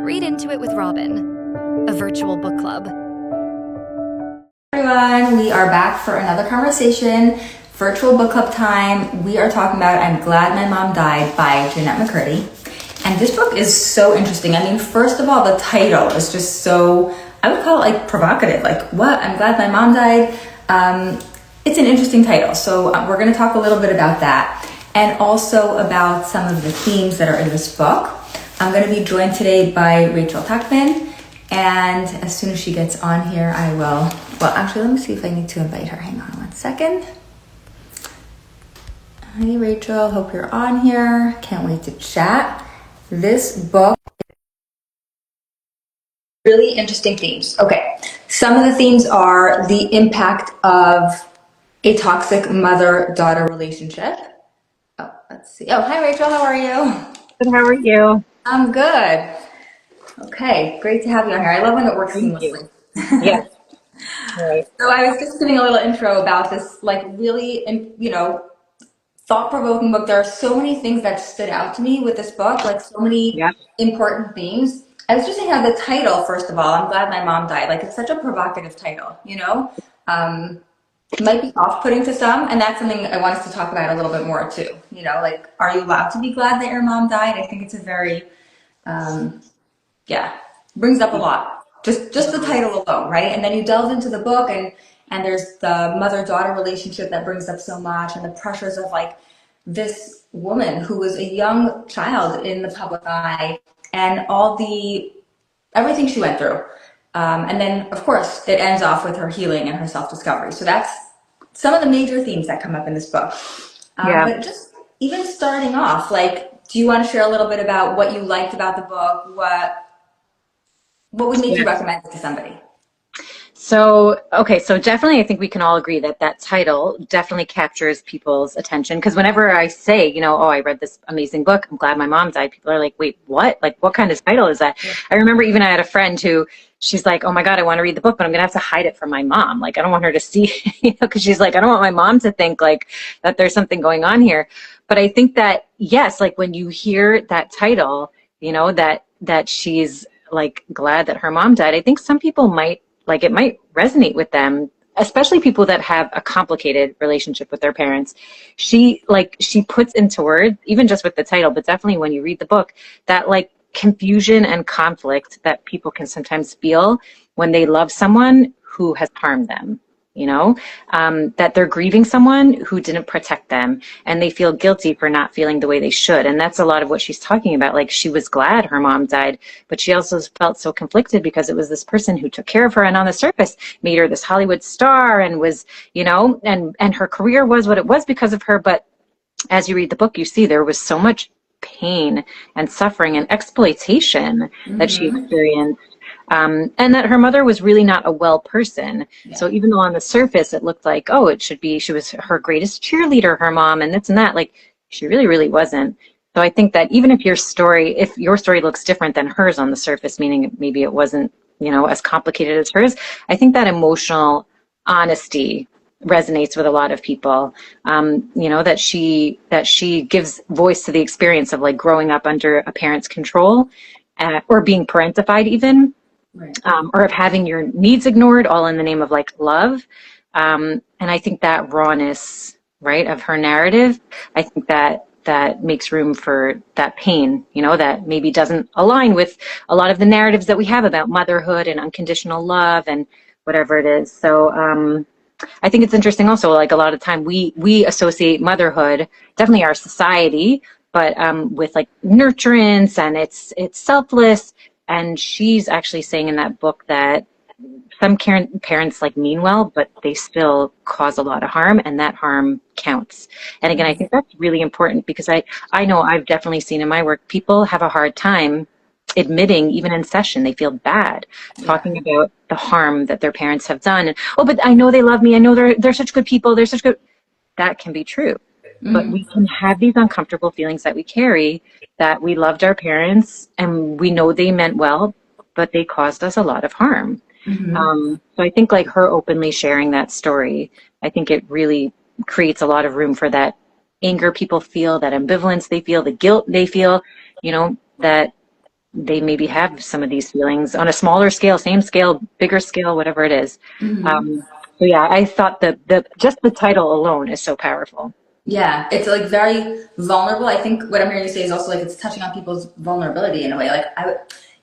Read Into It with Robin, a virtual book club. Everyone, we are back for another conversation, virtual book club time. We are talking about I'm Glad My Mom Died by Jenette McCurdy. And this book is so interesting. I mean, first of all, the title is just so, I would call it like provocative. Like, what? I'm Glad My Mom Died. It's an interesting title. So we're going to talk a little bit about that and also about some of the themes that are in this book. I'm going to be joined today by Rachel Tuchman. And as soon as she gets on here, I will, well, actually, let me see if I need to invite her. Hang on one second. Hi, Rachel. Hope you're on here. Can't wait to chat. This book, really interesting themes. Okay. Some of the themes are the impact of a toxic mother-daughter relationship. Oh, let's see. Oh, hi, Rachel. How are you? Good, how are you? I'm good. Okay. Great to have you on here. I love when it works Thank you. seamlessly. Yes, right. So I was just giving a little intro about this, like really, thought-provoking book. There are so many things that stood out to me with this book, like so many Yep. important themes. I was just thinking of the title, first of all, I'm Glad My Mom Died. Like, it's such a provocative title, you know? It might be off-putting to some, and that's something I want us to talk about a little bit more too. You know, like, are you allowed to be glad that your mom died? I think it's a very, yeah, brings up a lot. Just the title alone, right? And then you delve into the book and there's the mother-daughter relationship that brings up so much and the pressures of like this woman who was a young child in the public eye and all the everything she went through. And then of course it ends off with her healing and her self-discovery. So that's some of the major themes that come up in this book. Yeah. But just even starting off, like, do you want to share a little bit about what you liked about the book? What would make you Yes. recommend it to somebody? So, okay, so definitely I think we can all agree that that title definitely captures people's attention. Because whenever I say, oh, I read this amazing book, I'm glad my mom died, people are like, wait, what? Like, what kind of title is that? Yeah. I remember even I had a friend who, she's like, oh my God, I want to read the book, but I'm going to have to hide it from my mom. Like, I don't want her to see, because she's like, I don't want my mom to think like that there's something going on here. But I think that, yes, like when you hear that title, that she's like glad that her mom died, I think some people might, like it might resonate with them, especially people that have a complicated relationship with their parents. She puts into words, even just with the title, but definitely when you read the book, that like confusion and conflict that people can sometimes feel when they love someone who has harmed them. That they're grieving someone who didn't protect them and they feel guilty for not feeling the way they should. And that's a lot of what she's talking about. Like, she was glad her mom died, but she also felt so conflicted because it was this person who took care of her and on the surface made her this Hollywood star and was, and her career was what it was because of her. But as you read the book, you see there was so much pain and suffering and exploitation that she experienced. And that her mother was really not a well person. Yeah. So even though on the surface it looked like, oh, it should be, she was her greatest cheerleader, her mom, and this and that, like she really, really wasn't. So I think that even if your story looks different than hers on the surface, meaning maybe it wasn't, as complicated as hers, I think that emotional honesty resonates with a lot of people. That she gives voice to the experience of like growing up under a parent's control, or being parentified even. Right. Or of having your needs ignored, all in the name of like love. And I think that rawness, right, of her narrative, I think that makes room for that pain, that maybe doesn't align with a lot of the narratives that we have about motherhood and unconditional love and whatever it is. So I think it's interesting also, like a lot of time we associate motherhood, definitely our society, but with like nurturance and it's selfless. And she's actually saying in that book that some parents like mean well, but they still cause a lot of harm, and that harm counts. And again, I think that's really important because I know I've definitely seen in my work, people have a hard time admitting, even in session, they feel bad talking about the harm that their parents have done. And, oh, but I know they love me. I know they're such good people. They're such good. That can be true. But we can have these uncomfortable feelings that we carry, that we loved our parents and we know they meant well, but they caused us a lot of harm. So I think like her openly sharing that story, I think it really creates a lot of room for that anger people feel, that ambivalence they feel, the guilt they feel, that they maybe have some of these feelings on a smaller scale, same scale, bigger scale, whatever it is. So yeah, I thought the just the title alone is so powerful. Yeah, it's like very vulnerable. I think what I'm hearing you say is also like it's touching on people's vulnerability in a way. Like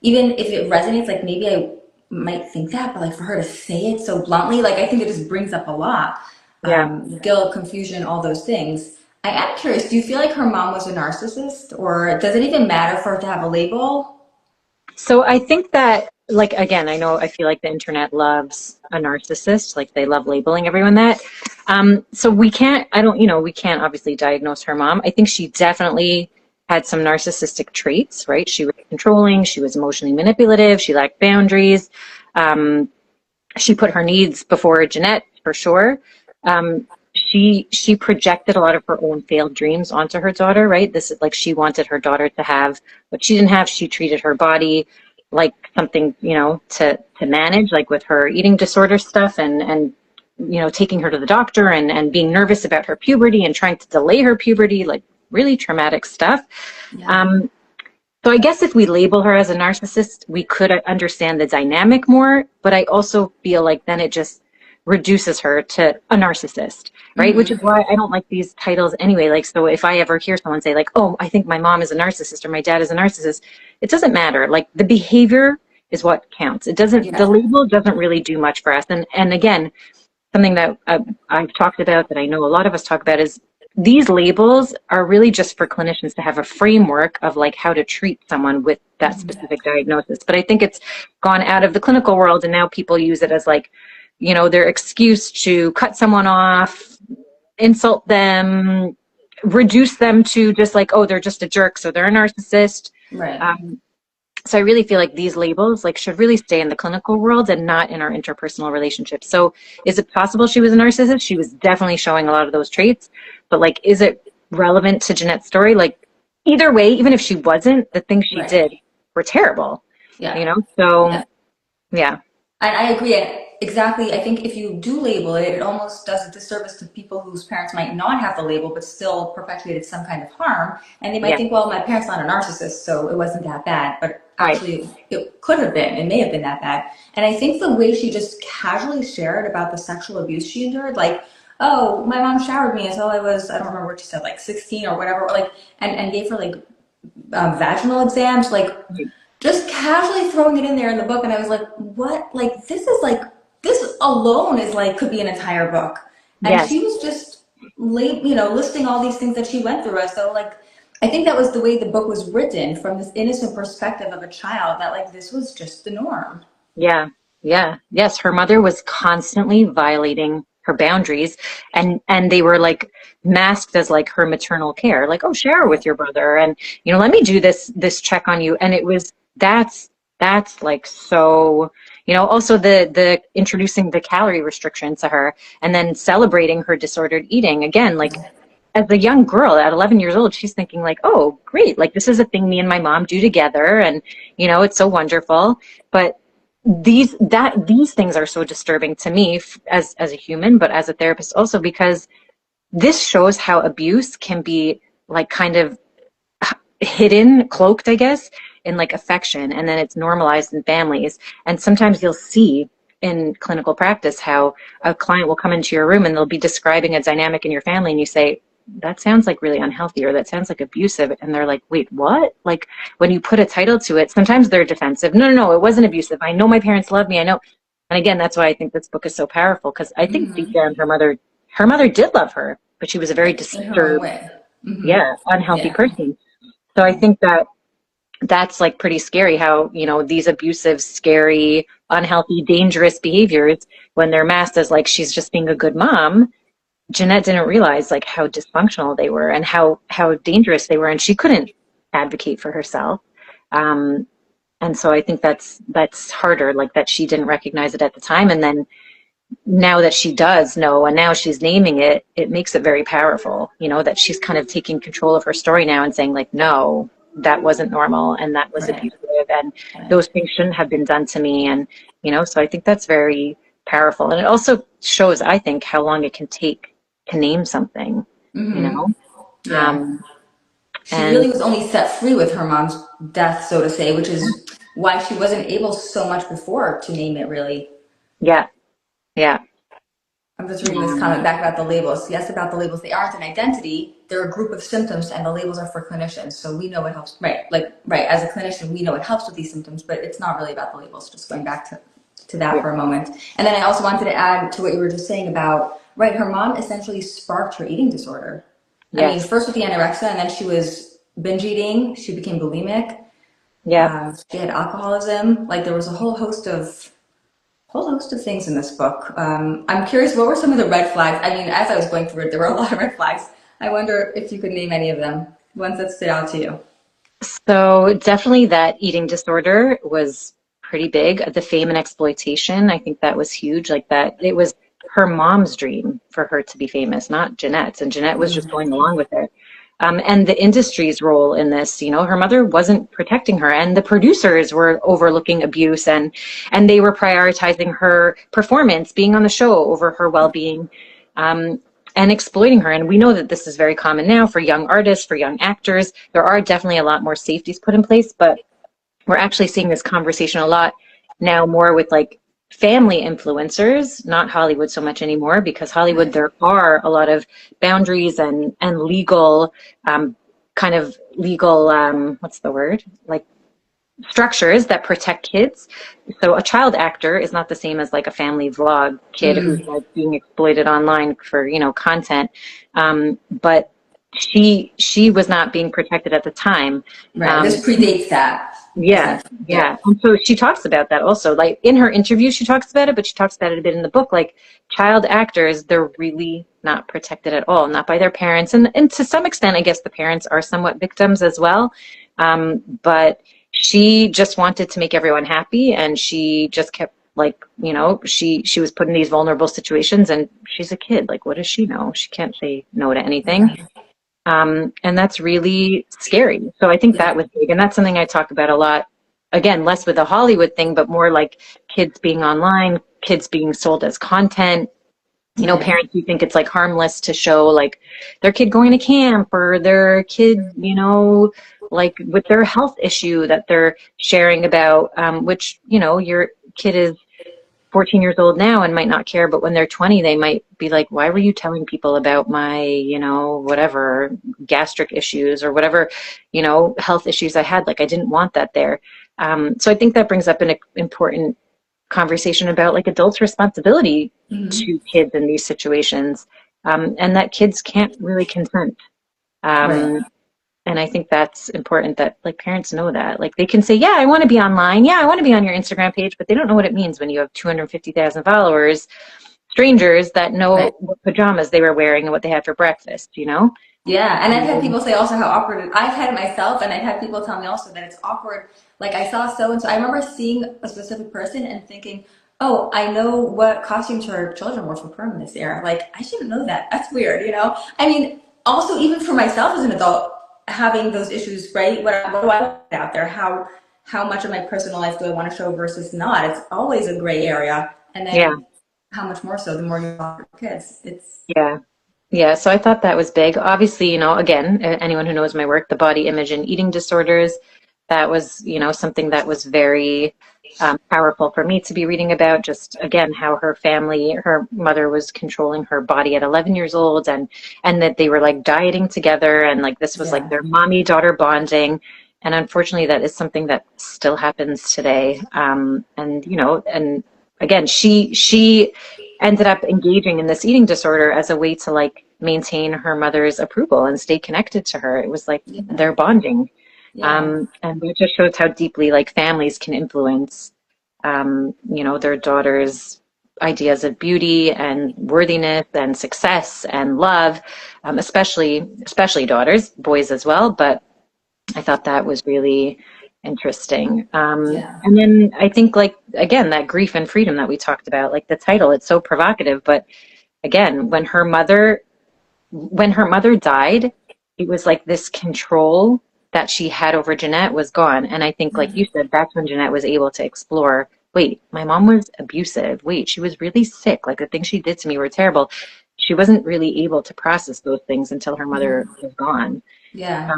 even if it resonates, like maybe I might think that, but like for her to say it so bluntly, like I think it just brings up a lot. Yeah. Guilt, confusion, all those things. I am curious, do you feel like her mom was a narcissist, or does it even matter for her to have a label? So I think that, like, again, I feel like the internet loves a narcissist, like they love labeling everyone that. So we can't, I don't, we can't obviously diagnose her mom. I think she definitely had some narcissistic traits, right? She was controlling, she was emotionally manipulative, she lacked boundaries. Um, she put her needs before Jenette for sure. She projected a lot of her own failed dreams onto her daughter, right? This is like she wanted her daughter to have what she didn't have. She treated her body like something, to manage, like with her eating disorder stuff and taking her to the doctor and being nervous about her puberty and trying to delay her puberty, like really traumatic stuff. Yeah. Um, so I guess if we label her as a narcissist, we could understand the dynamic more, but I also feel like then it just reduces her to a narcissist, right? Which is why I don't like these titles anyway. Like, so if I ever hear someone say like, oh, I think my mom is a narcissist or my dad is a narcissist, it doesn't matter. Like the behavior is what counts. It doesn't, the Yeah. label doesn't really do much for us. And again, something that I've talked about that I know a lot of us talk about is these labels are really just for clinicians to have a framework of like how to treat someone with that specific diagnosis. But I think it's gone out of the clinical world and now people use it as like, their excuse to cut someone off, insult them, reduce them to just like, oh, they're just a jerk, so they're a narcissist. Right. So I really feel like these labels like should really stay in the clinical world and not in our interpersonal relationships. So is it possible she was a narcissist? She was definitely showing a lot of those traits, but like, is it relevant to Jenette's story? Like either way, even if she wasn't, the things she Right. did were terrible, Yeah. So Yeah. yeah, And I agree. And exactly. I think if you do label it, it almost does a disservice to people whose parents might not have the label, but still perpetuated some kind of harm. And they might yeah, think, well, my parent's not a narcissist, so it wasn't that bad. But right, actually, it could have been. It may have been that bad. And I think the way she just casually shared about the sexual abuse she endured, like, oh, my mom showered me until I was, I don't remember what she said, like 16 or whatever, like, and gave her like vaginal exams, like just casually throwing it in there in the book, and I was like, what? Like this is like this alone is like could be an entire book. And yes. she was just listing all these things that she went through. So like I think that was the way the book was written from this innocent perspective of a child that like this was just the norm. Yeah, yeah, yes. Her mother was constantly violating her boundaries, and they were like masked as like her maternal care, like, oh, share with your brother, and let me do this check on you. And it was that's like so. Also the introducing the calorie restriction to her, and then celebrating her disordered eating again, like. As a young girl at 11 years old, she's thinking like, oh, great, like this is a thing me and my mom do together, and it's so wonderful. But these things are so disturbing to me as a human, but as a therapist also, because this shows how abuse can be like kind of hidden, cloaked, I guess, in like affection, and then it's normalized in families. And sometimes you'll see in clinical practice how a client will come into your room and they'll be describing a dynamic in your family, and you say, that sounds like really unhealthy, or that sounds like abusive. And they're like, wait, what? Like when you put a title to it, sometimes they're defensive. No, no, no, it wasn't abusive. I know my parents love me. I know. And again, that's why I think this book is so powerful, because I think deep down her mother did love her, but she was a very In her own disturbed, way. yeah, unhealthy Yeah. person. So I think that that's like pretty scary how, these abusive, scary, unhealthy, dangerous behaviors, when they're masked as like she's just being a good mom, Jenette didn't realize like how dysfunctional they were and how dangerous they were, and she couldn't advocate for herself. Um, and so I think that's harder, like that she didn't recognize it at the time, and then now that she does know, and now she's naming it, it makes it very powerful. That she's kind of taking control of her story now and saying like, no, that wasn't normal, and that was Right. abusive, and Right. those things shouldn't have been done to me, and so I think that's very powerful, and it also shows, I think, how long it can take to name something, you know. Yeah. Um, She And really was only set free with her mom's death, so to say, which is why she wasn't able so much before to name it really. yeah, yeah, I'm just reading this comment back about the labels. Yes, about the labels. They aren't an identity. They're a group of symptoms, and the labels are for clinicians. So we know it helps, right? Like, right, as a clinician, we know it helps with these symptoms, but it's not really about the labels. Just going back to that yeah, for a moment. And then I also wanted to add to what you were just saying about, right, her mom essentially sparked her eating disorder. I mean, yes, first with the anorexia, and then she was binge eating. She became bulimic. yeah. She had alcoholism. Like, there was a whole host of things in this book. I'm curious, what were some of the red flags? I mean, as I was going through it, there were a lot of red flags. I wonder if you could name any of them, ones that stood out to you. So definitely that eating disorder was pretty big. The fame and exploitation, I think that was huge. Like that, it was her mom's dream for her to be famous, not Jenette's. And Jenette was just going along with it. And the industry's role in this, her mother wasn't protecting her, and the producers were overlooking abuse, and they were prioritizing her performance, being on the show over her well-being. And exploiting her. And we know that this is very common now for young artists, for young actors. There are definitely a lot more safeties put in place, but we're actually seeing this conversation a lot now more with like family influencers, not Hollywood so much anymore, because Hollywood, there are a lot of boundaries and legal, kind of legal, what's the word? Like structures that protect kids. So a child actor is not the same as like a family vlog kid who's like being exploited online for, content. But she was not being protected at the time. Right. This predates that, Yeah, essentially. yeah. Yeah. And so she talks about that also. Like in her interview, she talks about it, but she talks about it a bit in the book. Like child actors, they're really not protected at all, not by their parents. And to some extent, I guess the parents are somewhat victims as well. But she just wanted to make everyone happy, and she just kept like, she was put in these vulnerable situations, and she's a kid. Like, what does she know? She can't say no to anything. And that's really scary. So I think Yeah. that was big. And that's something I talk about a lot. Again, less with the Hollywood thing, but more like kids being online, kids being sold as content. Parents who think it's like harmless to show like their kid going to camp or their kid, like with their health issue that they're sharing about, which, your kid is 14 years old now and might not care, but when they're 20, they might be like, why were you telling people about my, whatever gastric issues or whatever, health issues I had? Like, I didn't want that there. So I think that brings up an important conversation about like adults' responsibility to kids in these situations, and that kids can't really consent. Right. And I think that's important that like parents know that. Like they can say, yeah, I want to be online. Yeah, I want to be on your Instagram page, but they don't know what it means when you have 250,000 followers, strangers that Right. know what pajamas they were wearing and what they had for breakfast. Yeah, and I've had Um, people say also how awkward I've had it myself, and I've had people tell me also that it's awkward. Like I saw so and so. I remember seeing a specific person and thinking, "Oh, I know what costumes her children wore for prom this year." Like I shouldn't know that. That's weird. I mean, also even for myself as an adult, having those issues, right? What do I put out there? How much of my personal life do I want to show versus not? It's always a gray area, and yeah, then how much more so the more you talk to kids. It's yeah. Yeah, so I thought that was big. Obviously, again, anyone who knows my work, the body image and eating disorders, that was, something that was very powerful for me to be reading about. Just again, how her mother was controlling her body at 11 years old, and that they were like dieting together, and like this was like yeah, their mommy daughter bonding. And unfortunately, that is something that still happens today. And again, she ended up engaging in this eating disorder as a way to like maintain her mother's approval and stay connected to her. It was like yeah, their bonding. yeah. And it just shows how deeply like families can influence, their daughters' ideas of beauty and worthiness and success and love, especially daughters, boys as well. But I thought that was really interesting. Yeah. And then I think like, again, that grief and freedom that we talked about, like the title, it's so provocative, but again, when her mother died, it was like this control that she had over Jenette was gone. And I think, like you said, that's when Jenette was able to explore, wait, my mom was abusive. Wait, she was really sick. Like the things she did to me were terrible. She wasn't really able to process those things until her mother was gone. Yeah.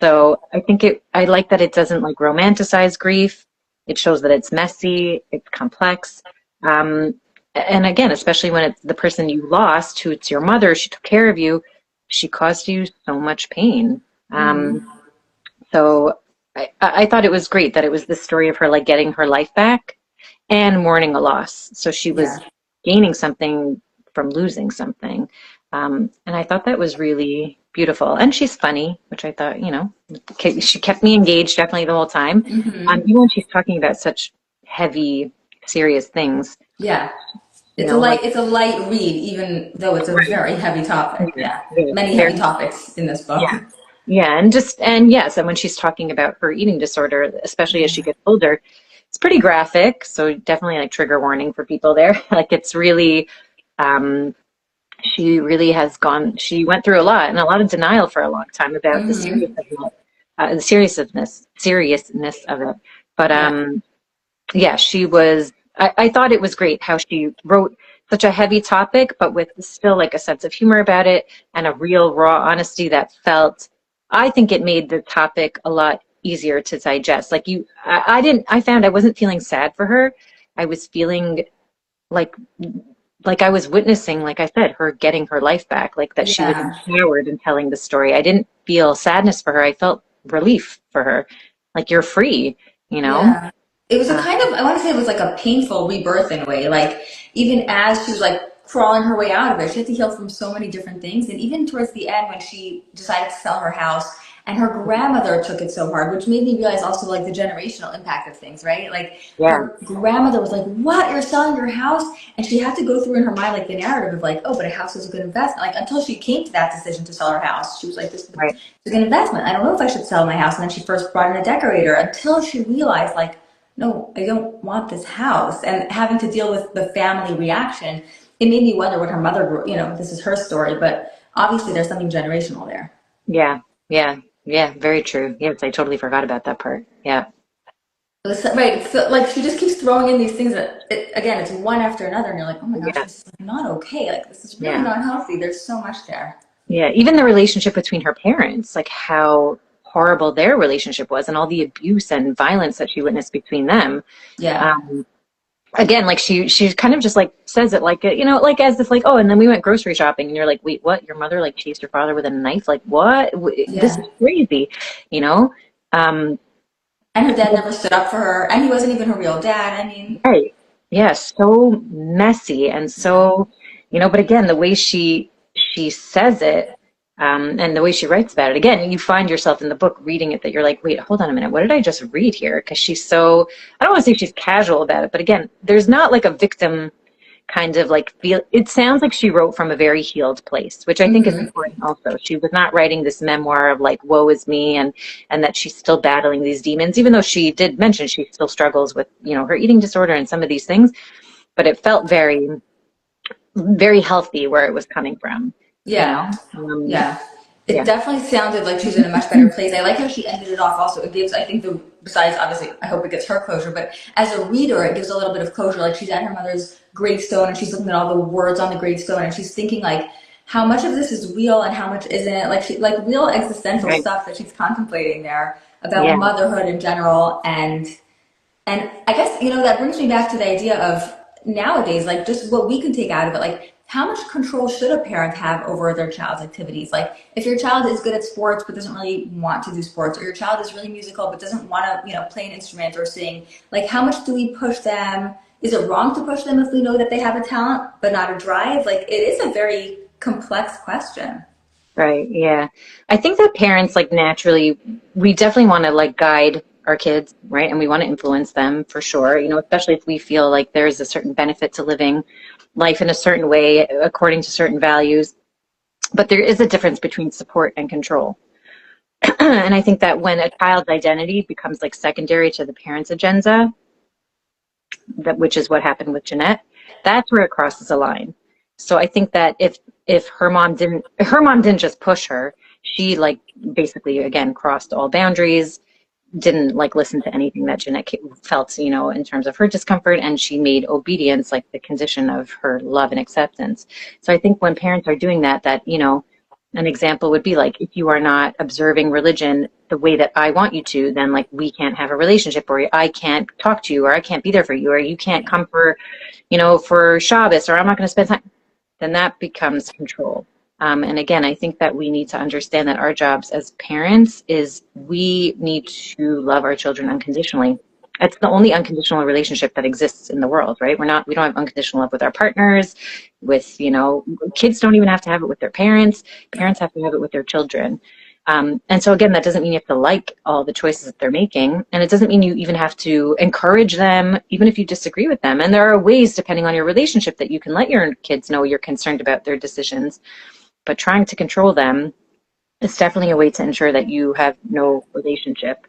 So I think I like that it doesn't like romanticize grief. It shows that it's messy, it's complex. Um, and again, especially when it's the person you lost, who it's your mother, she took care of you, she caused you so much pain. Um, so I thought it was great that it was the story of her like getting her life back and mourning a loss. So she Yeah. was gaining something from losing something. And I thought that was really beautiful. And she's funny, which I thought, she kept me engaged definitely the whole time. Even when she's talking about such heavy, serious things, Yeah. like, It's a light read, even though it's a right. very heavy topic. Yeah, Yeah. yeah, Many heavy very, topics in this book. yeah. Yeah, and yes, and when she's talking about her eating disorder, especially as she gets older, it's pretty graphic. So definitely like trigger warning for people there. Like it's really, um, she really has gone. She went through a lot and a lot of denial for a long time about the seriousness of it. But Yeah. yeah, she was. I thought it was great how she wrote such a heavy topic, but with still like a sense of humor about it and a real raw honesty that felt. I think it made the topic a lot easier to digest. Like I didn't. I found I wasn't feeling sad for her. I was feeling like like I was witnessing, like I said, her getting her life back, like that she was Yeah. empowered in telling the story. I didn't feel sadness for her. I felt relief for her. Like you're free, you know? Yeah. It was a Uh, kind of, I want to say it was like a painful rebirth in a way. Like, even as she was like crawling her way out of it, she had to heal from so many different things. And even towards the end, when she decided to sell her house and her grandmother took it so hard, which made me realize also like the generational impact of things, right? Like, yeah, her grandmother was like, "What? You're selling your house?" And she had to go through in her mind like the narrative of like, "Oh, but a house is a good investment." Like, until she came to that decision to sell her house, she was like, "This right. is a good investment. I don't know if I should sell my house." And then she first brought in a decorator until she realized like, no, I don't want this house. And having to deal with the family reaction, it made me wonder what her mother grew, this is her story, but obviously there's something generational there. Yeah, yeah, yeah, very true. Yes, I totally forgot about that part. Yeah, Right. So, like, she just keeps throwing in these things that, again, it's one after another. And you're like, oh my gosh, yeah, this is like not okay. Like, this is really yeah. not healthy. There's so much there. Yeah, even the relationship between her parents, like how horrible their relationship was and all the abuse and violence that she witnessed between them. Yeah. Um, Again, like she kind of just like says it like like as if like, oh, and then we went grocery shopping and you're like, wait, what? Your mother like chased your father with a knife? Like what? This Yeah. is crazy, you know? Um, And her dad never stood up for her. And he wasn't even her real dad. I mean, right. Yeah, so messy and yeah. so, but again, the way she says it, and the way she writes about it, again, you find yourself in the book reading it that you're like, wait, hold on a minute, what did I just read here? Because she's so, I don't want to say she's casual about it, but again, there's not like a victim kind of like feel. It sounds like she wrote from a very healed place, which I think is important also. She was not writing this memoir of like woe is me and that she's still battling these demons, even though she did mention she still struggles with, her eating disorder and some of these things, but it felt very, very healthy where it was coming from, you know? Yeah. Yeah. It Yeah. definitely sounded like she's in a much better place. I like how she ended it off also. It gives, I think, besides obviously, I hope it gets her closure, but as a reader, it gives a little bit of closure. Like, she's at her mother's gravestone and she's looking at all the words on the gravestone and she's thinking, like, how much of this is real and how much isn't? Like real existential Right. stuff that she's contemplating there about Yeah. motherhood in general. And I guess, that brings me back to the idea of nowadays, like, just what we can take out of it. Like, how much control should a parent have over their child's activities? Like, if your child is good at sports but doesn't really want to do sports, or your child is really musical but doesn't want to, play an instrument or sing, like, how much do we push them? Is it wrong to push them if we know that they have a talent but not a drive? Like, it is a very complex question. Right. Yeah. I think that parents like naturally, we definitely want to like guide our kids, right? And we want to influence them for sure, especially if we feel like there's a certain benefit to living life in a certain way according to certain values. But there is a difference between support and control. And I think that when a child's identity becomes like secondary to the parent's agenda, which is what happened with Jenette, that's where it crosses a line. So I think that if her mom didn't just push her, she like basically again crossed all boundaries, didn't like listen to anything that Jenette felt, in terms of her discomfort, and she made obedience like the condition of her love and acceptance. So I think when parents are doing that, An example would be like, if you are not observing religion the way that I want you to, then like we can't have a relationship, or I can't talk to you, or I can't be there for you, or you can't come for, for Shabbos, or I'm not going to spend time. Then that becomes control. And again, I think that we need to understand that our jobs as parents is we need to love our children unconditionally. It's the only unconditional relationship that exists in the world, right? We don't have unconditional love with our partners, with, kids don't even have to have it with their parents. Parents have to have it with their children. And so again, that doesn't mean you have to like all the choices that they're making. And it doesn't mean you even have to encourage them, even if you disagree with them. And there are ways, depending on your relationship, that you can let your kids know you're concerned about their decisions. But trying to control them is definitely a way to ensure that you have no relationship.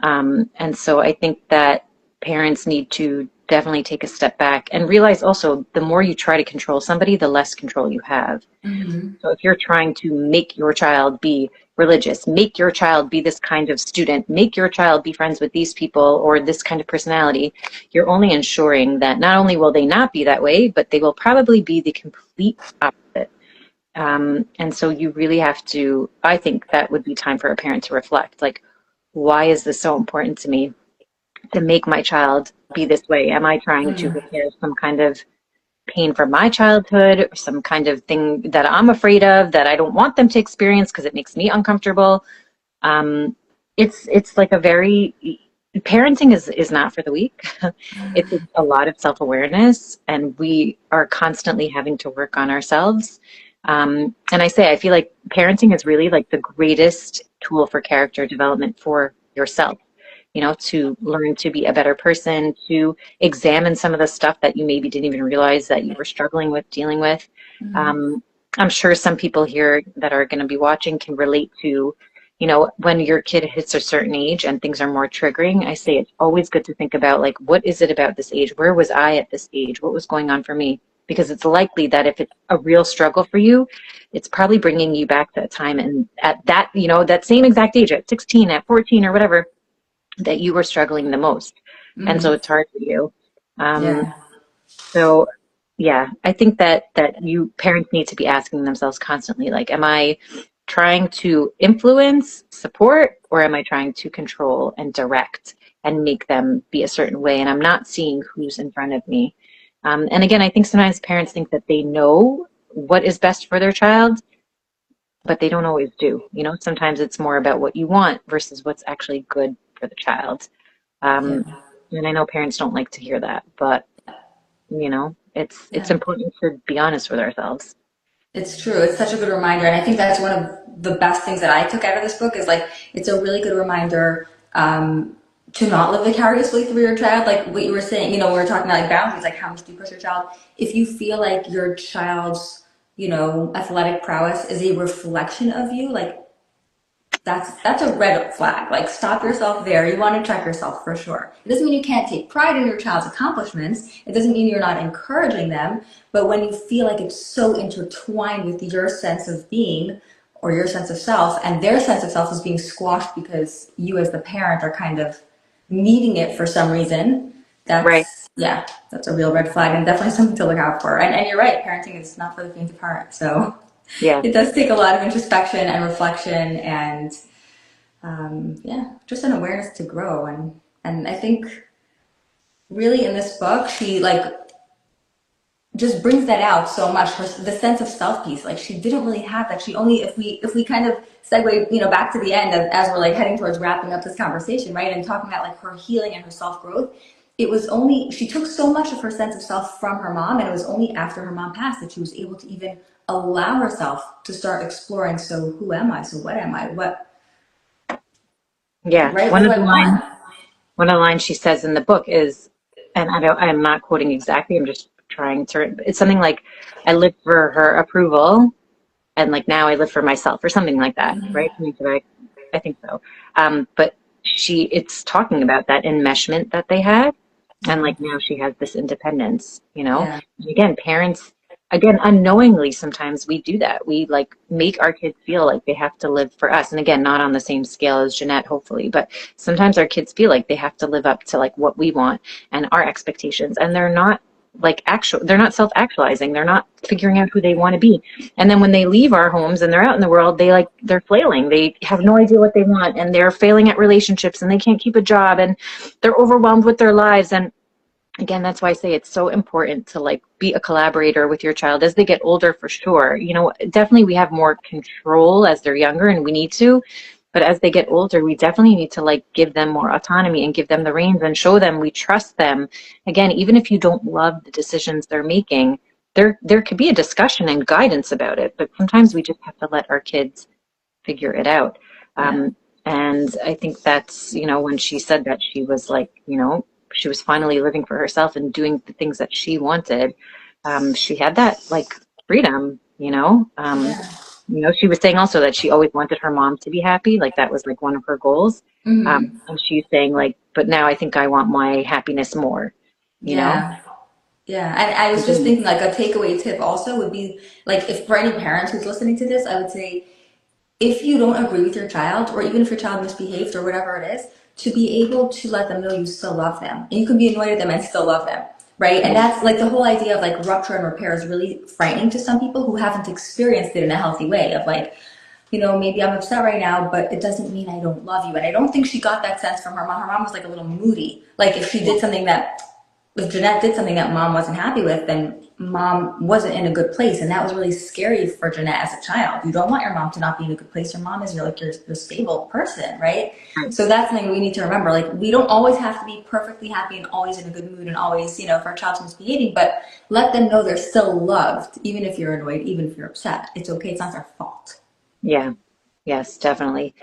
And so I think that parents need to definitely take a step back and realize also the more you try to control somebody, the less control you have. Mm-hmm. So if you're trying to make your child be religious, make your child be this kind of student, make your child be friends with these people or this kind of personality, you're only ensuring that not only will they not be that way, but they will probably be the complete opposite. And so you really have to, I think that would be time for a parent to reflect, like, why is this so important to me to make my child be this way? Am I trying to repair some kind of pain from my childhood, or some kind of thing that I'm afraid of that I don't want them to experience because it makes me uncomfortable? It's like a very parenting is not for the weak. It's a lot of self-awareness, and we are constantly having to work on ourselves. And I feel like parenting is really like the greatest tool for character development for yourself, to learn to be a better person, to examine some of the stuff that you maybe didn't even realize that you were struggling with, dealing with. I'm sure some people here that are going to be watching can relate to, when your kid hits a certain age and things are more triggering. I say it's always good to think about, like, what is it about this age? Where was I at this age? What was going on for me? Because it's likely that if it's a real struggle for you, it's probably bringing you back to a time and at that, that same exact age, at 16, at 14 or whatever, that you were struggling the most. And so it's hard for you. So yeah, I think that you parents need to be asking themselves constantly, like, am I trying to influence, support, or am I trying to control and direct and make them be a certain way? And I'm not seeing who's in front of me. And again, I think sometimes parents think that they know what is best for their child, but they don't always do. Sometimes it's more about what you want versus what's actually good for the child. And I know parents don't like to hear that, but it's important to be honest with ourselves. It's true. It's such a good reminder. And I think that's one of the best things that I took out of this book is like, it's a really good reminder to not live vicariously through your child. Like what you were saying, we were talking about like boundaries, like how much do you push your child? If you feel like your child's, athletic prowess is a reflection of you, like that's a red flag. Like stop yourself there. You want to check yourself for sure. It doesn't mean you can't take pride in your child's accomplishments. It doesn't mean you're not encouraging them. But when you feel like it's so intertwined with your sense of being or your sense of self, and their sense of self is being squashed because you as the parent are kind of needing it for some reason, Right. that's a real red flag and definitely something to look out for. And you're right, parenting is not for the faint of heart. So Yeah. it does take a lot of introspection and reflection and just an awareness to grow. And I think really in this book, she like just brings that out so much. The sense of self piece, like she didn't really have that. She only, if we kind of segue, back to the end as we're like heading towards wrapping up this conversation, right? And talking about like her healing and her self growth. It was only, she took so much of her sense of self from her mom, and it was only after her mom passed that she was able to even allow herself to start exploring. So who am I? So what am I? Yeah. Right? What do I want? One of the lines she says in the book is, and I'm not quoting exactly, I'm just trying to, it's something like, I live for her approval, and like now I live for myself, or something like that, right? I think so. But it's talking about that enmeshment that they had, and like now she has this independence, Yeah. Again, parents, again, unknowingly, sometimes we do that. We like make our kids feel like they have to live for us. And again, not on the same scale as Jenette, hopefully, but sometimes our kids feel like they have to live up to like what we want and our expectations. And they're not they're not self-actualizing. They're not figuring out who they want to be. And then when they leave our homes and they're out in the world, they're flailing. They have no idea what they want, and they're failing at relationships, and they can't keep a job, and they're overwhelmed with their lives. And again, that's why I say it's so important to like be a collaborator with your child as they get older, for sure. You know, definitely we have more control as they're younger, and we need to. But as they get older, we definitely need to like give them more autonomy and give them the reins and show them we trust them. Again, even if you don't love the decisions they're making, there could be a discussion and guidance about it. But sometimes we just have to let our kids figure it out. And I think that's, you know, when she said that, she was like, you know, she was finally living for herself and doing the things that she wanted. She had that like freedom, you know. You know, she was saying also that she always wanted her mom to be happy. Like that was like one of her goals. And she's saying like, but now I think I want my happiness more, you know? Yeah, and I was just thinking like a takeaway tip also would be like, if for any parents who's listening to this, I would say, if you don't agree with your child, or even if your child misbehaves or whatever it is, to be able to let them know you still love them. And you can be annoyed at them and still love them, right? And that's like the whole idea of like rupture and repair is really frightening to some people who haven't experienced it in a healthy way of like, you know, maybe I'm upset right now, but it doesn't mean I don't love you. And I don't think she got that sense from her mom. Her mom was like a little moody. Like if she did something that, if Jenette did something that mom wasn't happy with, then mom wasn't in a good place. And that was really scary for Jenette as a child. You don't want your mom to not be in a good place. Your mom is like your stable person, right? So that's something we need to remember. Like we don't always have to be perfectly happy and always in a good mood and always, you know, if our child's misbehaving, but let them know they're still loved, even if you're annoyed, even if you're upset. It's okay. It's not their fault. Yeah. Yes, definitely.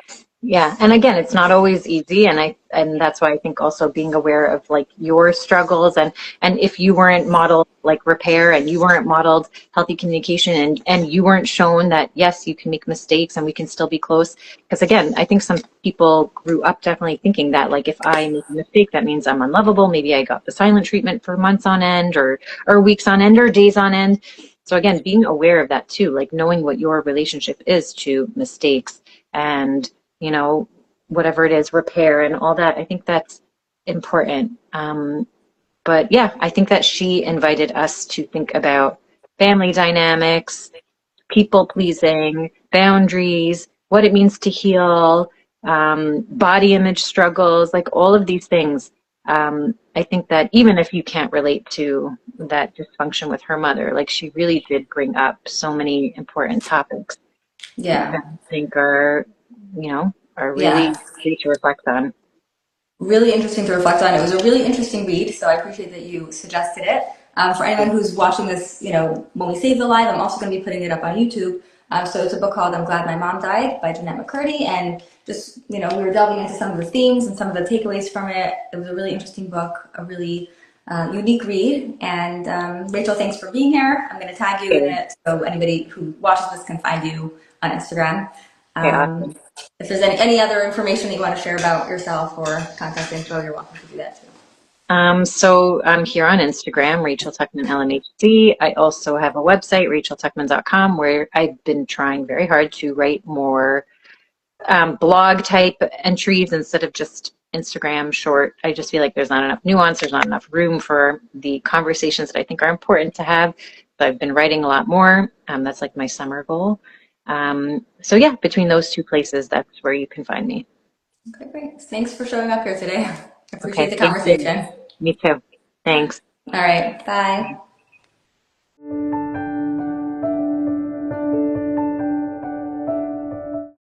Yeah. And again, it's not always easy. And that's why I think also being aware of like your struggles, and if you weren't modeled like repair, and you weren't modeled healthy communication, and you weren't shown that, yes, you can make mistakes and we can still be close. Because again, I think some people grew up definitely thinking that like, if I make a mistake, that means I'm unlovable. Maybe I got the silent treatment for months on end, or weeks on end, or days on end. So again, being aware of that too, like knowing what your relationship is to mistakes, and, you know, whatever it is, repair and all that. I think that's important. But yeah, I think that she invited us to think about family dynamics, people pleasing, boundaries, what it means to heal, body image struggles, like all of these things. I think that even if you can't relate to that dysfunction with her mother, like she really did bring up so many important topics Yeah. that I think are, you know, are really Yeah. great to reflect on. Really interesting to reflect on. It was a really interesting read, so I appreciate that you suggested it. For anyone who's watching this, you know, when we save the live, I'm also going to be putting it up on YouTube. So it's a book called "I'm Glad My Mom Died" by Jenette McCurdy, and just, you know, we were delving into some of the themes and some of the takeaways from it. It was a really interesting book, a really unique read. And Rachel, thanks for being here. I'm going to tag you in it so anybody who watches this can find you on Instagram. Yeah. If there's any other information that you want to share about yourself or contact info, you're welcome to do that too. So I'm here on Instagram, Rachel Tuchman LMHC. I also have a website, racheltuchman.com, where I've been trying very hard to write more blog type entries instead of just Instagram short. I just feel like there's not enough nuance, there's not enough room for the conversations that I think are important to have. So I've been writing a lot more. That's like my summer goal. So yeah, between those two places, that's where you can find me. Okay, great. Thanks for showing up here today. I appreciate Okay, the thank you. conversation. Me too. Thanks. All right, bye.